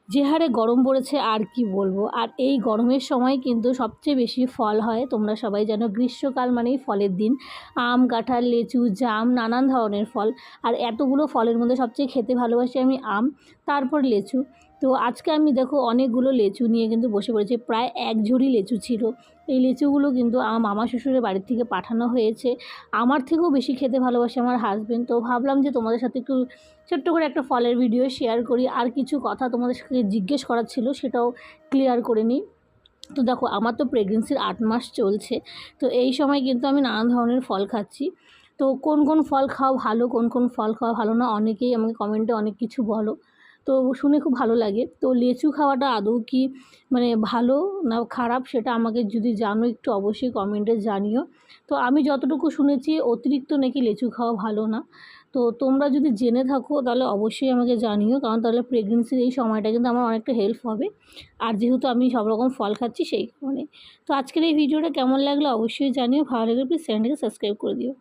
যে হারে গরম পড়েছে আর কি বলবো। আর এই গরমের সময় কিন্তু সবচেয়ে বেশি ফল হয়, তোমরা সবাই জানো গ্রীষ্মকাল মানেই ফলের দিন। আম, কাঁঠাল, লিচু, জাম, নানান ধরনের ফল। আর এতগুলো ফলের মধ্যে সবচেয়ে খেতে ভালোবাসি আমি আম, তারপর লিচু। তো আজকে আমি দেখো অনেকগুলো লিচু নিয়ে কিন্তু বসে পড়েছি, প্রায় এক ঝুড়ি লিচু ছিল। এই লিচুগুলো কিন্তু আমার মামা শ্বশুরের বাড়ির থেকে পাঠানো হয়েছে। আমার থেকেও বেশি খেতে ভালোবাসে আমার হাজবেন্ড। তো ভাবলাম যে তোমাদের সাথে একটু ছোট্ট করে একটা ফলের ভিডিও শেয়ার করি, আর কিছু কথা তোমাদের সাথে জিজ্ঞেস করার ছিল সেটাও ক্লিয়ার করে নিই। তো দেখো আমার তো প্রেগনেন্সির 8 মাস চলছে, তো এই সময় কিন্তু আমি নানান ধরনের ফল খাচ্ছি। তো কোন কোন ফল খাওয়া ভালো, কোন কোন ফল খাওয়া ভালো না, অনেকেই আমাকে কমেন্টে অনেক কিছু বলো, তো শুনে খুব ভালো লাগে। তো লিচু খাওয়াটা আদৌ কি মানে ভালো না খারাপ সেটা আমাকে যদি জানো একটু অবশ্যই কমেন্টে জানিও। তো আমি যতটুকু শুনেছি অতিরিক্ত নাকি লিচু খাওয়া ভালো না। তো তোমরা যদি জেনে থাকো তাহলে অবশ্যই আমাকে জানিও, কারণ তাহলে প্রেগনেন্সির এই সময়টা কিন্তু আমার অনেকটা হেল্প হবে। আর যেহেতু আমি সব রকম ফল খাচ্ছি সেই কারণে। তো আজকের এই ভিডিওটা কেমন লাগলো অবশ্যই জানিও, ভালো লাগলে প্লিজ চ্যানেলটাকে সাবস্ক্রাইব করে দিও।